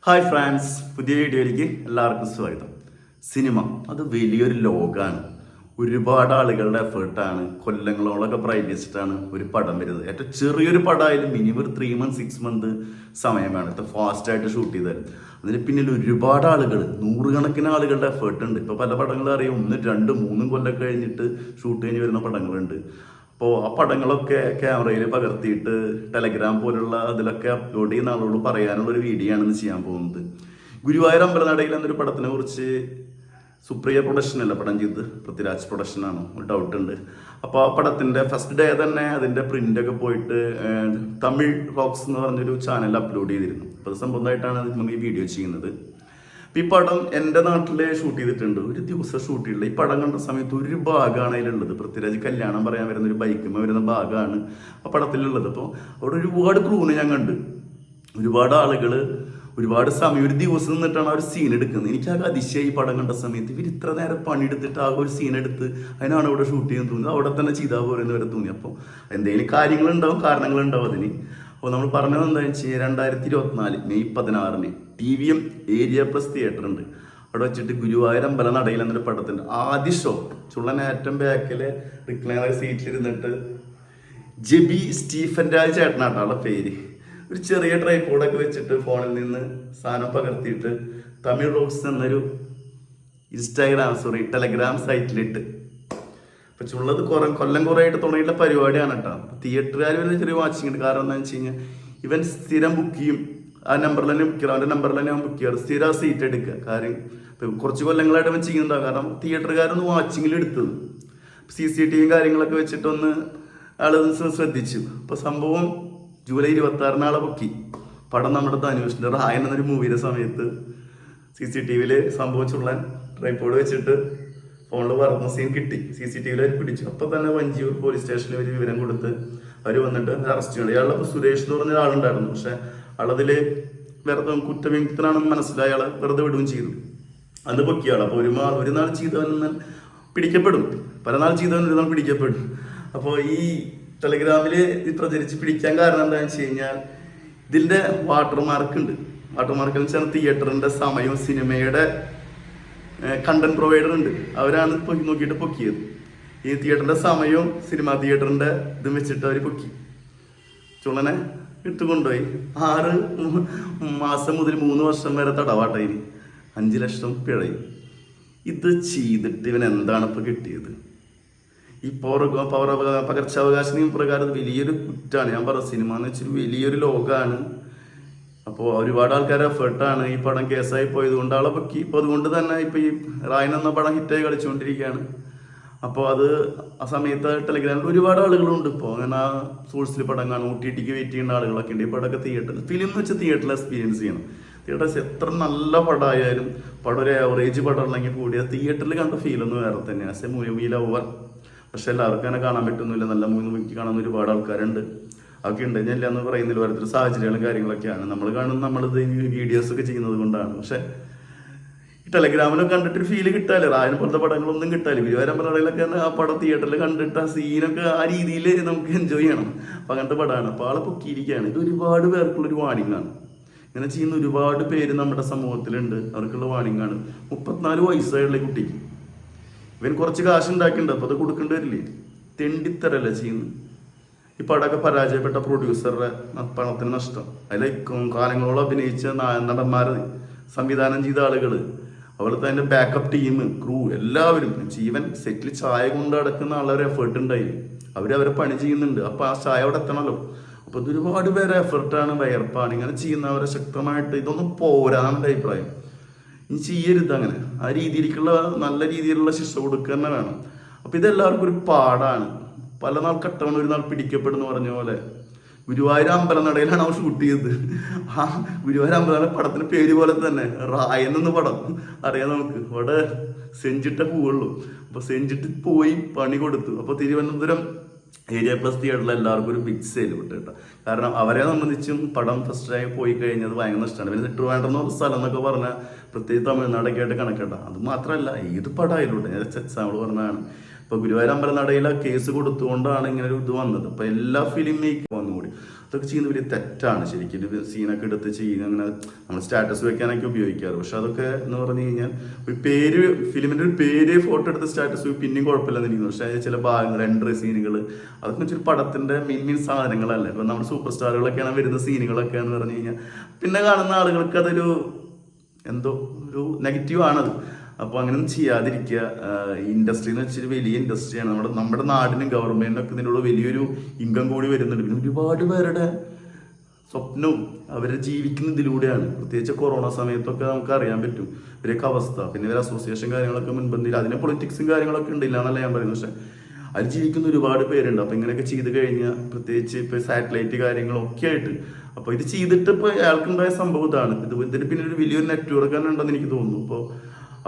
Hi France, പുതിയ വീഡിയോയിലേക്ക് എല്ലാവർക്കും സ്വാഗതം. സിനിമ അത് വലിയൊരു ലോകമാണ്. ഒരുപാട് ആളുകളുടെ എഫേർട്ടാണ്, കൊല്ലങ്ങളോളൊക്കെ പ്രയത്നിച്ചിട്ടാണ് ഒരു പടം വരുന്നത്. ഏറ്റവും ചെറിയൊരു പടമായാലും മിനിമം ഒരു 3 months 6 months സമയം വേണം. ഇത് ഫാസ്റ്റായിട്ട് ഷൂട്ട് ചെയ്താലും അതിന് പിന്നിൽ ഒരുപാട് ആളുകൾ, നൂറുകണക്കിന് ആളുകളുടെ എഫേർട്ട് ഉണ്ട്. ഇപ്പോൾ പല പടങ്ങളും അറിയാം, 1, 2, 3 കൊല്ലം കഴിഞ്ഞിട്ട് ഷൂട്ട് കഴിഞ്ഞ് വരുന്ന പടങ്ങളുണ്ട്. അപ്പോൾ ആ പടങ്ങളൊക്കെ ക്യാമറയിൽ പകർത്തിയിട്ട് ടെലഗ്രാം പോലുള്ള അതിലൊക്കെ അപ്ലോഡ് ചെയ്യുന്ന ആളോട് പറയാനുള്ള ഒരു വീഡിയോ ആണ് ചെയ്യാൻ പോകുന്നത്. ഗുരുവായൂർ അമ്പലനടയിൽ എന്നൊരു പടത്തിനെ കുറിച്ച് സുപ്രിയ പ്രൊഡക്ഷൻ അല്ല പടം ചെയ്തത്, പൃഥ്വിരാജ് പ്രൊഡക്ഷനാണ്, ഒരു ഡൗട്ട് ഉണ്ട്. അപ്പോൾ ആ പടത്തിൻ്റെ ഫസ്റ്റ് ഡേ തന്നെ അതിൻ്റെ പ്രിൻ്റൊക്കെ പോയിട്ട് തമിഴ് റോക്സ് എന്ന് പറഞ്ഞൊരു ചാനലിൽ അപ്ലോഡ് ചെയ്തിരുന്നു. അപ്പോൾ അത് സംബന്ധമായിട്ടാണ് നമ്മൾ ഈ വീഡിയോ ചെയ്യുന്നത്. ഈ പടം എൻ്റെ നാട്ടിൽ ഷൂട്ട് ചെയ്തിട്ടുണ്ട്. ഒരു ദിവസം ഷൂട്ട് ചെയ്തില്ല. ഈ പടം കണ്ട സമയത്ത് ഒരു ഭാഗമാണ് അതിലുള്ളത്. പൃഥ്വിരാജ് കല്യാണം പറയാൻ വരുന്ന ഒരു ബൈക്കുമ്പോൾ വരുന്ന ഭാഗമാണ് ആ പടത്തിലുള്ളത്. അപ്പോൾ അവിടെ ഒരുപാട് ക്രൂവിനെ ഞാൻ കണ്ട്, ഒരുപാട് ആളുകൾ ഒരുപാട് സമയം ഒരു ദിവസം നിന്നിട്ടാണ് ആ ഒരു സീൻ എടുക്കുന്നത്. എനിക്കാകെ അതിശയം ഈ പടം കണ്ട സമയത്ത് ഇവർ ഇത്ര നേരം പണിയെടുത്തിട്ട് ആ ഒരു സീൻ എടുത്ത് അതിനാണ് ഇവിടെ ഷൂട്ട് ചെയ്യാൻ തോന്നുന്നത്. അവിടെ തന്നെ ചെയ്താൽ പോരെന്ന് വരെ തോന്നി. അപ്പോൾ എന്തെങ്കിലും കാര്യങ്ങളുണ്ടാവും, കാരണങ്ങളുണ്ടാവും അതിന്. അപ്പോൾ നമ്മൾ പറഞ്ഞത് എന്താണെന്ന് വെച്ചാൽ 2024 May 16 TVM area plus theatre ഉണ്ട്. അവിടെ വെച്ചിട്ട് ഗുരുവായൂർ അമ്പലനടയിൽ എന്നൊരു പടത്തിൻ്റെ ആദ്യ ഷോ. ചുള്ളൻ ഏറ്റവും ബാക്കിലെ റിക്ലൈനർ സീറ്റിലിരുന്നിട്ട് ജെബി സ്റ്റീഫൻ രാജ് ചേട്ടനാട്ടാളുടെ പേര്. ഒരു ചെറിയ ട്രൈപോഡൊക്കെ വെച്ചിട്ട് ഫോണിൽ നിന്ന് സാധനം പകർത്തിയിട്ട് തമിഴ് റോക്സ് എന്നൊരു ടെലഗ്രാം സൈറ്റിലിട്ട്. അപ്പം ചുള്ളത് കൊല്ലം കുറേയായിട്ട് തുടങ്ങിയിട്ടുള്ള പരിപാടിയാണ് കേട്ടോ. തിയേറ്ററുകാർ വരുന്ന ചെറിയ വാച്ചിങ് ഉണ്ട്. കാരണം എന്താണെന്ന് വെച്ച് കഴിഞ്ഞാൽ ഇവൻ സ്ഥിരം ബുക്ക് ചെയ്യും. ആ നമ്പറിൽ തന്നെ ബുക്ക് ചെയ്യും, അവൻ്റെ നമ്പറിൽ തന്നെ അവൻ ബുക്ക് ചെയ്യാറ്, സ്ഥിരം സീറ്റ് എടുക്കുക. കാര്യം ഇപ്പം കുറച്ച് കൊല്ലങ്ങളായിട്ട് അവൻ ചെയ്യുന്നുണ്ടാവും. കാരണം തിയേറ്ററുകാരൊന്ന് വാച്ചിങ്ങിൽ എടുത്തത് CCTV കാര്യങ്ങളൊക്കെ വെച്ചിട്ടൊന്ന് ആളൊന്ന് ശ്രദ്ധിച്ചു. അപ്പോൾ സംഭവം July 26 പൊക്കി. പടം നമ്മുടെ ധനുഷിൻ്റെ റായൻ എന്നൊരു മൂവിയുടെ സമയത്ത് CCTVയിൽ സംഭവിച്ചുള്ള ട്രൈപോഡ് വെച്ചിട്ട് ഫോണിൽ പറഞ്ഞ സീൻ കിട്ടി. CCTVയിൽ അവർ പിടിച്ചു. അപ്പോൾ തന്നെ വഞ്ചിയൂർ പോലീസ് സ്റ്റേഷനിൽ ഒരു വിവരം കൊടുത്ത് അവർ വന്നിട്ട് അറസ്റ്റ് ചെയ്യണം. ഇയാളുടെ സുരേഷ് എന്ന് പറഞ്ഞ ഒരാളുണ്ടായിരുന്നു. പക്ഷെ ആളതിൽ വെറുതെ കുറ്റവിമുക്തനാണെന്ന് മനസ്സിലായി. അയാളെ വെറുതെ വിടുകയും ചെയ്തു. അന്ന് പൊക്കിയാൾ. അപ്പോൾ ഒരു നാൾ ചെയ്തവൻ പിടിക്കപ്പെടും, പല നാൾ ചെയ്തവൻ ഒരു നാൾ പിടിക്കപ്പെടും. അപ്പോൾ ഈ ടെലഗ്രാമിൽ ഇത് പ്രചരിച്ച് പിടിക്കാൻ കാരണം എന്താണെന്ന് വെച്ച് കഴിഞ്ഞാൽ ഇതിൻ്റെ വാട്ടർമാർക്ക് ഉണ്ട്. വാട്ടർമാർക്ക് എന്ന് വെച്ചാൽ തിയേറ്ററിൻ്റെ സമയവും സിനിമയുടെ കണ്ടന്റ് പ്രൊവൈഡർ ഉണ്ട്, അവരാണ് നോക്കിയിട്ട് പൊക്കിയത്. ഈ തിയേറ്ററിൻ്റെ സമയവും സിനിമ തിയേറ്ററിൻ്റെ ഇതും വെച്ചിട്ട് അവർ പൊക്കി. ചുള്ളനെ ഇട്ടുകൊണ്ടുപോയി 6 മാസം മുതൽ 3 വർഷം വരെ തടവാട്ടയിന് 5 ലക്ഷം പിഴയും. ഇത് ചെയ്തിട്ട് ഇവൻ എന്താണ് ഇപ്പോൾ കിട്ടിയത്? ഈ പകർച്ചാവകാശ നിയമപ്രകാരം വലിയൊരു കുറ്റാണ്. ഞാൻ പറഞ്ഞ സിനിമ എന്ന് വെച്ചാൽ വലിയൊരു ലോകമാണ്. അപ്പോൾ ഒരുപാട് ആൾക്കാരുടെ എഫേർട്ടാണ്. ഈ പടം കേസായി പോയത് കൊണ്ട് ആളെ പൊക്കി. ഇപ്പോൾ അതുകൊണ്ട് തന്നെ ഇപ്പോൾ ഈ റായൻ എന്ന പടം ഹിറ്റായി കളിച്ചുകൊണ്ടിരിക്കുകയാണ്. അപ്പോൾ അത് ആ സമയത്ത് ടെലഗ്രാമിൽ ഒരുപാട് ആളുകളുണ്ട്. ഇപ്പോൾ അങ്ങനെ ആ സോഴ്സിൽ പടം കാണും, OTTക്ക് വെയിറ്റ് ചെയ്യുന്ന ആളുകളൊക്കെ ഉണ്ട്. ഈ പടമൊക്കെ തിയേറ്ററിൽ ഫിലിം എന്ന് വെച്ചാൽ തിയേറ്ററിൽ എക്സ്പീരിയൻസ് ചെയ്യണം. തിയേറ്റർ എത്ര നല്ല പടമായാലും പടം ഒരു ആവറേജ് പടം ഉണ്ടെങ്കിൽ കൂടിയ തിയേറ്ററിൽ കണ്ട ഫീലൊന്നും വേറെ തന്നെയാണ്. പക്ഷേ മൂവി ലവർ. പക്ഷെ എല്ലാവർക്കും അങ്ങനെ കാണാൻ പറ്റുന്നില്ല. നല്ല മൂവി കാണുന്ന ഒരുപാട് ആൾക്കാരുണ്ട്. അതൊക്കെ ഉണ്ട്, ഞാൻ ഇല്ലാന്ന് പറയുന്നില്ല. ഓരോരുത്തർ സാഹചര്യങ്ങളും കാര്യങ്ങളൊക്കെയാണ് നമ്മൾ കാണുന്നത്. നമ്മളിത് വീഡിയോസൊക്കെ ചെയ്യുന്നത് കൊണ്ടാണ്. പക്ഷെ ഈ ടെലഗ്രാമിലൊക്കെ കണ്ടിട്ട് ഫീല് കിട്ടാല്. റായനെ പോലത്തെ പടങ്ങളൊന്നും കിട്ടാല്. ഗുരുവായൂർ അമ്പലനടയിലൊക്കെ ആ പടം തിയേറ്ററിൽ കണ്ടിട്ട് ആ സീനൊക്കെ ആ രീതിയിൽ നമുക്ക് എൻജോയ് ചെയ്യണം. അപ്പം അങ്ങനത്തെ പടമാണ്. അപ്പോൾ ആളെ പൊക്കിയിരിക്കുകയാണ്. ഇത് ഒരുപാട് പേർക്കുള്ളൊരു വാണിംഗാണ്. ഇങ്ങനെ ചെയ്യുന്ന ഒരുപാട് പേര് നമ്മുടെ സമൂഹത്തിലുണ്ട്. അവർക്കുള്ള വാണിംഗാണ്. 34 വയസ്സായുള്ള കുട്ടിക്ക് ഇവൻ കുറച്ച് കാശ് ഉണ്ടാക്കിയിട്ടുണ്ട്. അപ്പോൾ അത് കൊടുക്കേണ്ടി വരില്ലേ? തെണ്ടിത്തരല്ല ചെയ്യുന്നത്. ഈ പടമൊക്കെ പരാജയപ്പെട്ട പ്രൊഡ്യൂസറുടെ പണത്തിന് നഷ്ടം. അതിൽ കാലങ്ങളോളം അഭിനയിച്ച നടന്മാർ, സംവിധാനം ചെയ്ത ആളുകൾ, അവിടുത്തെ അതിൻ്റെ ബാക്കപ്പ് ടീം, ക്രൂ, എല്ലാവരും ജീവൻ സെറ്റിൽ ചായ കൊണ്ട് അടക്കുന്ന ആളൊരു എഫേർട്ട് ഉണ്ടായി. അവരെ പണി ചെയ്യുന്നുണ്ട്. അപ്പോൾ ആ ചായ അവിടെ എത്തണമല്ലോ. അപ്പോൾ ഇത് ഒരുപാട് പേരെ എഫേർട്ടാണ്, വയർപ്പാണ്. ഇങ്ങനെ ചെയ്യുന്നവരെ ശക്തമായിട്ട് ഇതൊന്നും പോരാന്നാണ് എൻ്റെ അഭിപ്രായം. ഇനി ചെയ്യരുത് അങ്ങനെ. ആ രീതിയിലേക്കുള്ള നല്ല രീതിയിലുള്ള ശിക്ഷ കൊടുക്കുക തന്നെ വേണം. അപ്പം ഇതെല്ലാവർക്കും ഒരു പാടാണ്. പല നാൾ കട്ടവണ ഒരു നാൾ പിടിക്കപ്പെടുന്നു പറഞ്ഞ പോലെ ഗുരുവായൂർ അമ്പലനടയിലാണ് അവർ ഷൂട്ട് ചെയ്തത്. ആ ഗുരുവായൂർ അമ്പലനട പടത്തിന് പേര് പോലെ തന്നെ റായൻ എന്ന പടം അറിയാം നമുക്ക്. അവിടെ സെഞ്ചിട്ട പോവുള്ളൂ. അപ്പോൾ സെഞ്ചിട്ട് പോയി പണി കൊടുത്തു. അപ്പോൾ തിരുവനന്തപുരം ഏരിയ പ്ലസ് തിയേറ്ററിൽ എല്ലാവർക്കും ഒരു ബിഗ് സെയിൽ വിട്ടു കേട്ടോ. കാരണം അവരെ സംബന്ധിച്ചും പടം ഫസ്റ്റായി പോയി കഴിഞ്ഞത് ഭയങ്കര നഷ്ടമാണ്. പിന്നെ ട്രിവാൻഡ്രം ഒരു സ്ഥലം എന്നൊക്കെ പറഞ്ഞാൽ പ്രത്യേകിച്ച് തമിഴ്നാടൊക്കെ ആയിട്ട് കണക്കേട്ടാ. അത് മാത്രമല്ല ഏത് പടമായാലും ഞാൻ എക്സാമ്പിൾ പറഞ്ഞതാണ്. ഇപ്പോൾ ഗുരുവായൂർ അമ്പലനടയിൽ കേസ് കൊടുത്തുകൊണ്ടാണ് ഇങ്ങനെ ഒരു ഇത് വന്നത്. അപ്പോൾ എല്ലാ ഫിലിം മേക്കും വന്നുകൂടി അതൊക്കെ ചെയ്യുന്നത് വലിയ തെറ്റാണ് ശരിക്കും. ഒരു സീനൊക്കെ എടുത്ത് ചെയ്യുന്ന അങ്ങനെ നമ്മൾ സ്റ്റാറ്റസ് വെക്കാനൊക്കെ ഉപയോഗിക്കാറ്. പക്ഷെ അതൊക്കെ എന്ന് പറഞ്ഞു കഴിഞ്ഞാൽ ഒരു പേര്, ഫിലിമിൻ്റെ ഒരു പേര് ഫോട്ടോ എടുത്ത് സ്റ്റാറ്റസ് പിന്നെയും കുഴപ്പമില്ലെന്ന് എനിക്ക്. പക്ഷേ ചില ഭാഗങ്ങൾ, എൻട്രി സീനുകൾ, അതൊക്കെ വെച്ചൊരു പടത്തിൻ്റെ മെയിൻ സാധനങ്ങളല്ല. ഇപ്പം നമ്മുടെ സൂപ്പർ സ്റ്റാറുകളൊക്കെയാണ് വരുന്ന സീനുകളൊക്കെ എന്ന് പറഞ്ഞു കഴിഞ്ഞാൽ പിന്നെ കാണുന്ന ആളുകൾക്ക് അതൊരു എന്തോ ഒരു നെഗറ്റീവ് ആണത്. അപ്പോൾ അങ്ങനെയൊന്നും ചെയ്യാതിരിക്കുക. ഇൻഡസ്ട്രി എന്ന് വെച്ചാൽ വലിയ ഇൻഡസ്ട്രിയാണ്. നമ്മുടെ നാടിനും ഗവൺമെൻറ്റിനൊക്കെ ഇതിനുള്ള വലിയൊരു ഇൻകം കൂടി വരുന്നുണ്ട്. പിന്നെ ഒരുപാട് പേരുടെ സ്വപ്നവും അവർ ജീവിക്കുന്ന ഇതിലൂടെയാണ്. പ്രത്യേകിച്ച് കൊറോണ സമയത്തൊക്കെ നമുക്ക് അറിയാൻ പറ്റും ഇവരൊക്കെ അവസ്ഥ. പിന്നെ ഇവർ അസോസിയേഷൻ കാര്യങ്ങളൊക്കെ മുൻപന്തിയിൽ, അതിന് പൊളിറ്റിക്സും കാര്യങ്ങളൊക്കെ ഉണ്ടില്ല എന്നല്ല ഞാൻ പറയുന്നത്. പക്ഷേ അതിൽ ജീവിക്കുന്ന ഒരുപാട് പേരുണ്ട്. അപ്പോൾ ഇങ്ങനെയൊക്കെ ചെയ്ത് കഴിഞ്ഞാൽ, പ്രത്യേകിച്ച് ഇപ്പോൾ സാറ്റലൈറ്റ് കാര്യങ്ങളൊക്കെ ആയിട്ട്, അപ്പോൾ ഇത് ചെയ്തിട്ട് ഇപ്പോൾ അയാൾക്കുണ്ടായ സംഭവം ഇതാണ്. ഇതിന് പിന്നെ ഒരു വലിയൊരു നെറ്റ്വർക്ക് തന്നെ ഉണ്ടെന്ന് എനിക്ക് തോന്നുന്നു. അപ്പോൾ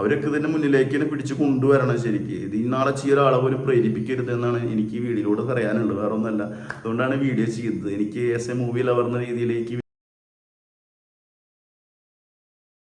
അവരൊക്കെ ഇതിൻ്റെ മുന്നിലേക്ക് തന്നെ പിടിച്ച് കൊണ്ടുവരണം ശരിക്കും. ഇത് ഈ നാളെ ചെയ്യ ഒരാളെ പോലും പ്രേരിപ്പിക്കരുത് എന്നാണ് എനിക്ക് ഈ വീഡിയോയിലൂടെ പറയാനുള്ളത്. വേറെ ഒന്നല്ല. അതുകൊണ്ടാണ് വീഡിയോ ചെയ്തത്. എനിക്ക് ആസ് എ മൂവി ലവർ എന്ന രീതിയിലേക്ക്